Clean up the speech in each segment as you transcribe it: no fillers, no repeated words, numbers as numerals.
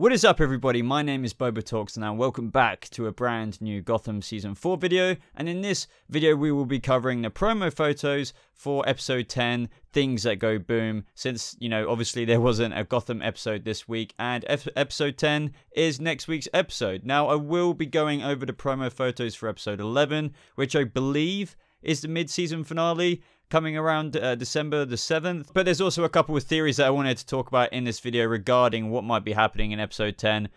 What is up, everybody? My name is BobaTalks and welcome back to a brand new Gotham Season 4 video. And in this video, we will be covering the promo photos for Episode 10, Things That Go Boom, since, obviously there wasn't a Gotham episode this week, and Episode 10 is next week's episode. Now, I will be going over the promo photos for Episode 11, which I believe is the mid-season finale, coming around December the 7th. But there's also a couple of theories that I wanted to talk about in this video regarding what might be happening in Episode 10,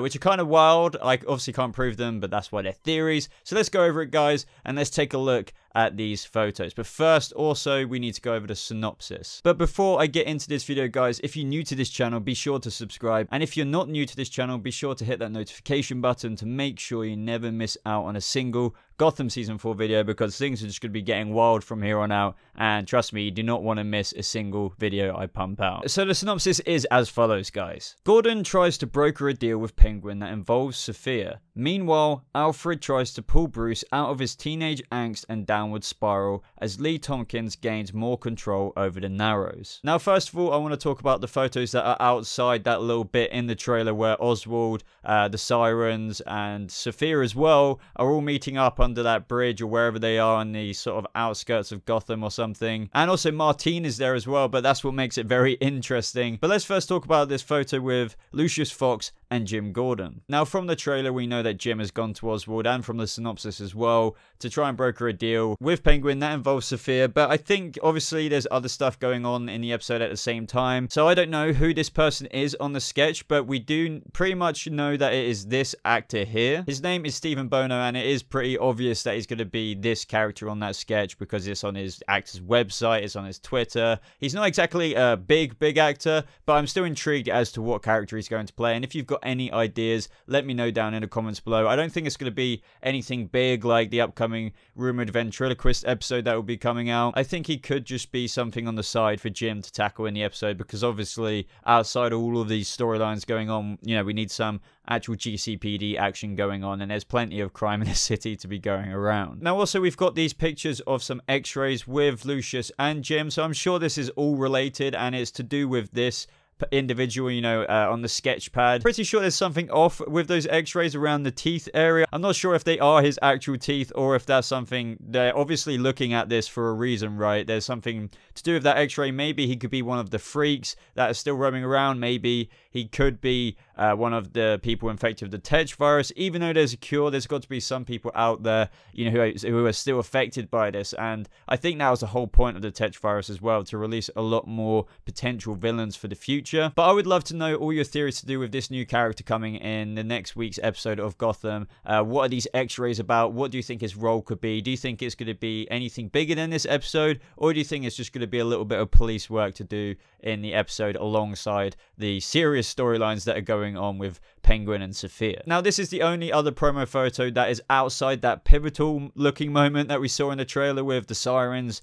which are kind of wild. I obviously can't prove them, but that's why they're theories. So let's go over it, guys, and let's take a look at these photos. But first, also, we need to go over the synopsis. But before I get into this video, guys, if you're new to this channel, be sure to subscribe. And if you're not new to this channel, be sure to hit that notification button to make sure you never miss out on a single Gotham Season 4 video, because things are just going to be getting wild from here on out. And trust me, you do not want to miss a single video I pump out. So the synopsis is as follows, guys. Gordon tries to broker a deal with Penguin that involves Sofia. Meanwhile, Alfred tries to pull Bruce out of his teenage angst and downward spiral as Lee Tompkins gains more control over the Narrows. Now, first of all, I want to talk about the photos that are outside that little bit in the trailer where Oswald, the Sirens, and Sofia as well are all meeting up under that bridge or wherever they are on the sort of outskirts of Gotham or something. And also Martine is there as well, but that's what makes it very interesting. But let's first talk about this photo with Lucius Fox and Jim Gordon. Now, from the trailer, we know that Jim has gone to Oswald, and from the synopsis as well, to try and broker a deal with Penguin that involves Sofia. But I think, obviously, there's other stuff going on in the episode at the same time. So I don't know who this person is on the sketch, but we do pretty much know that it is this actor here. His name is Stephen Bono, and it is pretty obvious that he's going to be this character on that sketch because it's on his actor's website, it's on his Twitter. He's not exactly a big actor, but I'm still intrigued as to what character he's going to play. And if you've got any ideas, let me know down in the comments below. I don't think it's going to be anything big like the upcoming rumored ventriloquist episode that will be coming out. I think he could just be something on the side for Jim to tackle in the episode, because obviously outside of all of these storylines going on, we need some actual GCPD action going on, and there's plenty of crime in the city to be going around. Now, also, we've got these pictures of some x-rays with Lucius and Jim, so I'm sure this is all related, and it's to do with this individual, on the sketch pad. Pretty sure there's something off with those x-rays around the teeth area. I'm not sure if they are his actual teeth or if that's something they're obviously looking at this for a reason, right? There's something to do with that x-ray. Maybe he could be one of the freaks that are still roaming around. Maybe he could be one of the people infected with the Tetch virus. Even though there's a cure, there's got to be some people out there, who are still affected by this. And I think that was the whole point of the Tetch virus as well, to release a lot more potential villains for the future. But I would love to know all your theories to do with this new character coming in the next week's episode of Gotham. What are these x-rays about? What do you think his role could be? Do you think it's going to be anything bigger than this episode? Or do you think it's just going to be a little bit of police work to do in the episode alongside the serious storylines that are going on with Penguin and Sofia? Now, this is the only other promo photo that is outside that pivotal looking moment that we saw in the trailer with the Sirens,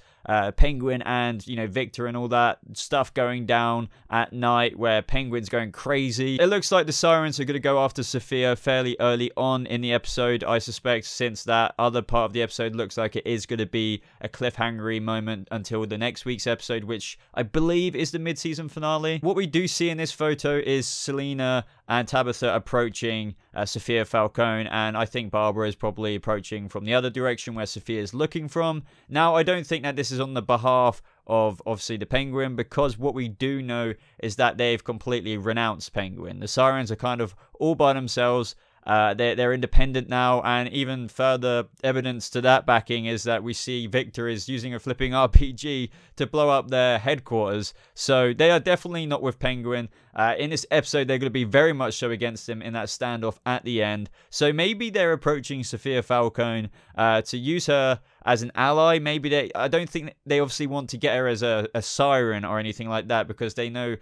Penguin and, Victor and all that stuff going down at night where Penguin's going crazy. It looks like the Sirens are going to go after Sofia fairly early on in the episode, I suspect, since that other part of the episode looks like it is going to be a cliffhangery moment until the next week's episode, which I believe is the mid-season finale. What we do see in this photo is Selena and Tabitha approaching Sofia Falcone, and I think Barbara is probably approaching from the other direction where Sofia is looking from. Now, I don't think that this is on the behalf of, obviously, the Penguin, because what we do know is that they've completely renounced Penguin. The Sirens are kind of all by themselves. They're independent now, and even further evidence to that backing is that we see Victor is using a flipping RPG to blow up their headquarters. So they are definitely not with Penguin. In this episode, they're going to be very much so against him in that standoff at the end. So maybe they're approaching Sofia Falcone to use her as an ally. Maybe I don't think they obviously want to get her as a siren or anything like that, because they know,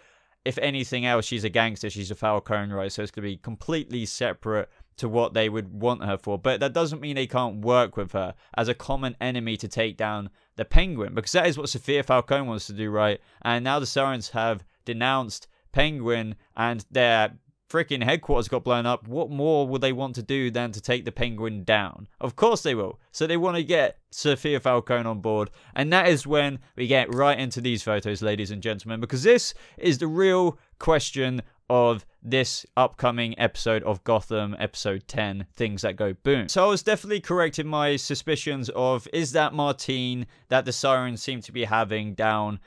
if anything else, she's a gangster, she's a Falcone, right? So it's going to be completely separate to what they would want her for. But that doesn't mean they can't work with her as a common enemy to take down the Penguin, because that is what Sofia Falcone wants to do, right? And now the Sirens have denounced Penguin and their freaking headquarters got blown up. What more would they want to do than to take the Penguin down? Of course they will. So they want to get Sofia Falcone on board. And that is when we get right into these photos, ladies and gentlemen, because this is the real question of this upcoming episode of Gotham, episode 10, Things That Go Boom. So I was definitely correct in my suspicions of, is that Martine that the Sirens seem to be having down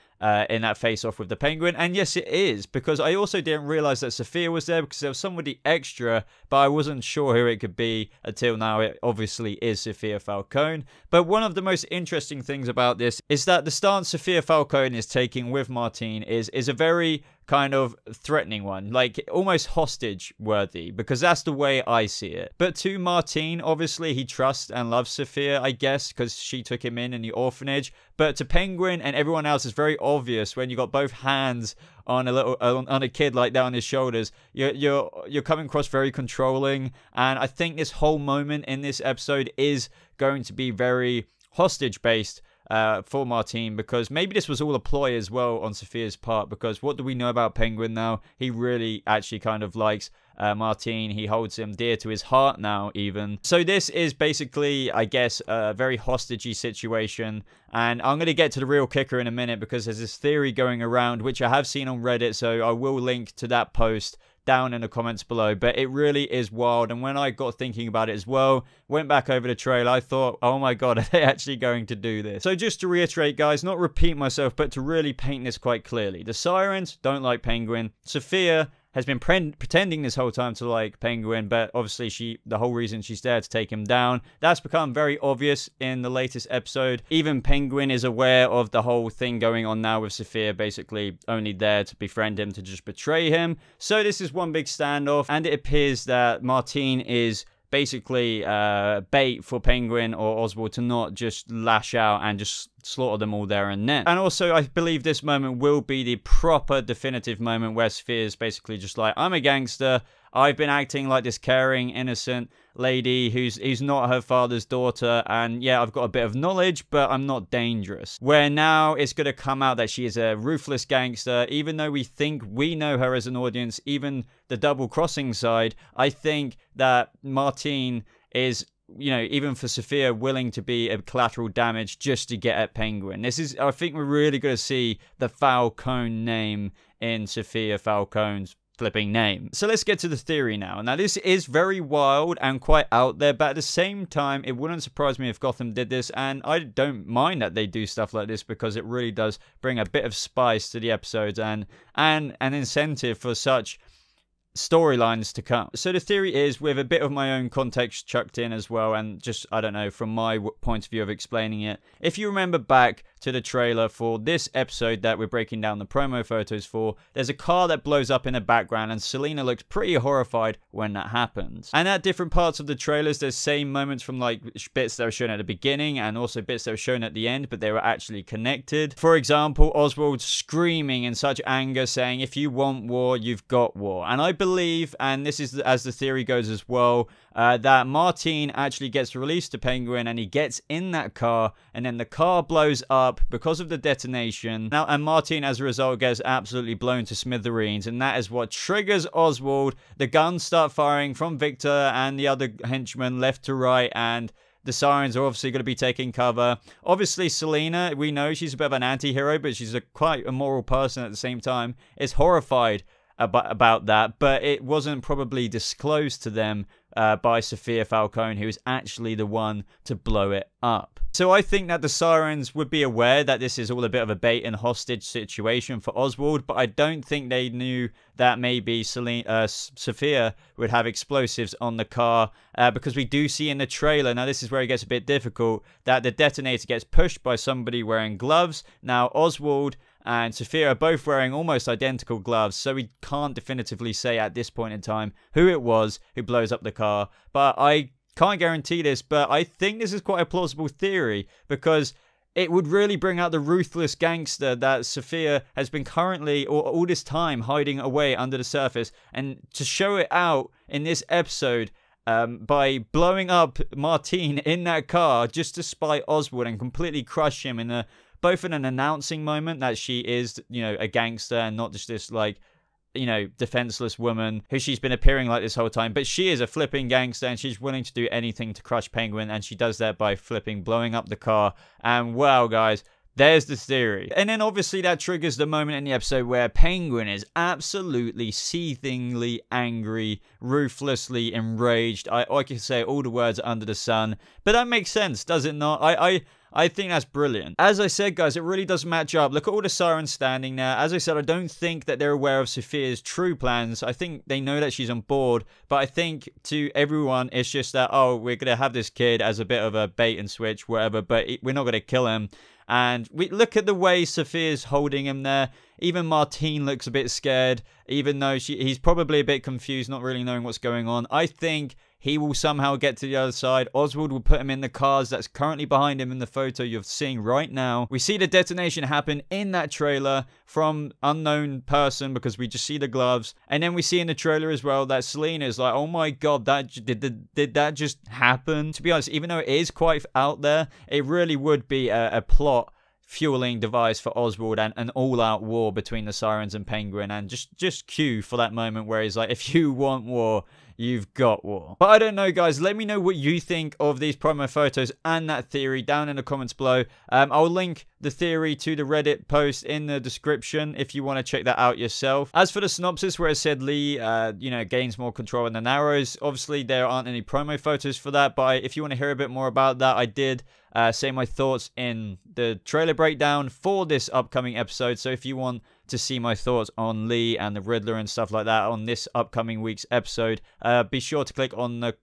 in that face-off with the Penguin? And yes, it is, because I also didn't realize that Sofia was there, because there was somebody extra, but I wasn't sure who it could be until now. It obviously is Sofia Falcone. But one of the most interesting things about this is that the stance Sofia Falcone is taking with Martine is a very kind of threatening one, like almost hostage worthy, because that's the way I see it. But to Martine, obviously he trusts and loves Sofia, I guess, because she took him in the orphanage. But to Penguin and everyone else, it's very obvious when you got both hands on a kid like that on his shoulders, you're coming across very controlling. And I think this whole moment in this episode is going to be very hostage based for Martine, because maybe this was all a ploy as well on Sofia's part, because what do we know about Penguin now? He really actually kind of likes Martine. He holds him dear to his heart now even. So this is basically, I guess, a very hostagey situation, and I'm going to get to the real kicker in a minute, because there's this theory going around which I have seen on Reddit, so I will link to that post down in the comments below. But it really is wild, and when I got thinking about it as well, went back over the trailer, I thought, oh my god, are they actually going to do this? So just to reiterate, guys, not repeat myself, but to really paint this quite clearly, the Sirens don't like Penguin. Sofia has been pretending this whole time to like Penguin, but obviously the whole reason she's there to take him down. That's become very obvious in the latest episode. Even Penguin is aware of the whole thing going on now with Sofia, basically only there to befriend him, to just betray him. So this is one big standoff, and it appears that Martine is basically bait for Penguin or Oswald to not just lash out and just slaughter them all there and then. And also, I believe this moment will be the proper definitive moment where Sofia is basically just like, I'm a gangster, I've been acting like this caring, innocent lady who's not her father's daughter, and yeah, I've got a bit of knowledge, but I'm not dangerous. Where now it's going to come out that she is a ruthless gangster, even though we think we know her as an audience, even the double-crossing side. I think that Martine is, you know, even for Sofia, willing to be a collateral damage just to get at Penguin. This is, I think we're really going to see the Falcone name in Sofia Falcone's flipping name. So let's get to the theory now. Now this is very wild and quite out there, but at the same time, it wouldn't surprise me if Gotham did this, and I don't mind that they do stuff like this, because it really does bring a bit of spice to the episodes and an incentive for such storylines to come. So the theory is, with a bit of my own context chucked in as well, and just, I don't know, from my point of view of explaining it, if you remember back to the trailer for this episode that we're breaking down the promo photos for, there's a car that blows up in the background, and Selena looks pretty horrified when that happens. And at different parts of the trailers, there's same moments from like bits that were shown at the beginning and also bits that were shown at the end, but they were actually connected. For example, Oswald screaming in such anger, saying, if you want war, you've got war. And I believe, and this is as the theory goes as well, that Martine actually gets released to Penguin, and he gets in that car, and then the car blows up because of the detonation. Now, and Martine, as a result, gets absolutely blown to smithereens, and that is what triggers Oswald. The guns start firing from Victor and the other henchmen left to right, and the Sirens are obviously going to be taking cover. Obviously, Selena, we know she's a bit of an anti-hero, but she's quite a moral person at the same time, is horrified about that, but it wasn't probably disclosed to them by Sofia Falcone, who is actually the one to blow it up. So I think that the Sirens would be aware that this is all a bit of a bait and hostage situation for Oswald, but I don't think they knew that maybe Sofia would have explosives on the car, because we do see in the trailer, now this is where it gets a bit difficult, that the detonator gets pushed by somebody wearing gloves. Now Oswald and Sofia are both wearing almost identical gloves, so we can't definitively say at this point in time who it was who blows up the car. But I can't guarantee this, but I think this is quite a plausible theory, because it would really bring out the ruthless gangster that Sofia has been currently, or all this time, hiding away under the surface. And to show it out in this episode, by blowing up Martine in that car just to spite Oswald and completely crush him in both in an announcing moment that she is, you know, a gangster and not just this, like, you know, defenseless woman who she's been appearing like this whole time, but she is a flipping gangster and she's willing to do anything to crush Penguin, and she does that by blowing up the car. And wow, guys, There's the theory. And then obviously that triggers the moment in the episode where Penguin is absolutely seethingly angry, ruthlessly enraged. I can say all the words under the sun, but that makes sense, does it not? I think that's brilliant. As I said, guys, it really does match up. Look at all the Sirens standing there. As I said, I don't think that they're aware of Sofia's true plans. I think they know that she's on board, but I think to everyone, it's just that, oh, we're going to have this kid as a bit of a bait and switch, whatever, but we're not going to kill him. And we look at the way Sofia's holding him there. Even Martine looks a bit scared, even though he's probably a bit confused, not really knowing what's going on. I think he will somehow get to the other side. Oswald will put him in the cars that's currently behind him in the photo you're seeing right now. We see the detonation happen in that trailer from unknown person because we just see the gloves. And then we see in the trailer as well that Selena is like, oh my god, did that just happen? To be honest, even though it is quite out there, it really would be a plot fueling device for Oswald and an all-out war between the Sirens and Penguin, and just cue for that moment where he's like, if you want war, you've got war. But I don't know, guys. Let me know what you think of these promo photos and that theory down in the comments below. I'll link the theory to the Reddit post in the description if you want to check that out yourself. As for the synopsis where it said Lee, gains more control in the Narrows, obviously there aren't any promo photos for that, but if you want to hear a bit more about that, I did say my thoughts in the trailer breakdown for this upcoming episode. So if you want to see my thoughts on Lee and the Riddler and stuff like that on this upcoming week's episode, be sure to click on the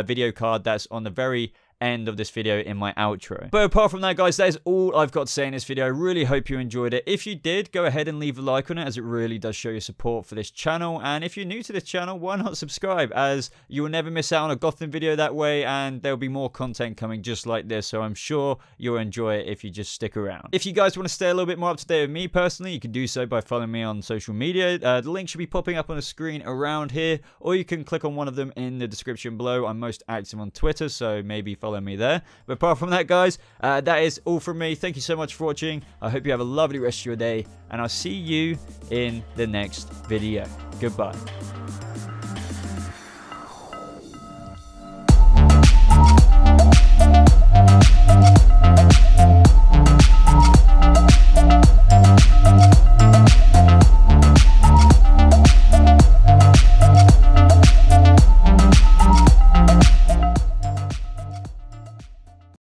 video card that's on the very end of this video in my outro. But apart from that, guys, that is all I've got to say in this video. I really hope you enjoyed it. If you did, go ahead and leave a like on it, as it really does show your support for this channel. And if you're new to this channel, why not subscribe, as you will never miss out on a Gotham video that way, and there'll be more content coming just like this, so I'm sure you'll enjoy it if you just stick around. If you guys want to stay a little bit more up to date with me personally, you can do so by following me on social media. The link should be popping up on the screen around here, or you can click on one of them in the description below. I'm most active on Twitter, so maybe follow me there. But apart from that, guys, that is all from me. Thank you so much for watching. I hope you have a lovely rest of your day, and I'll see you in the next video. Goodbye.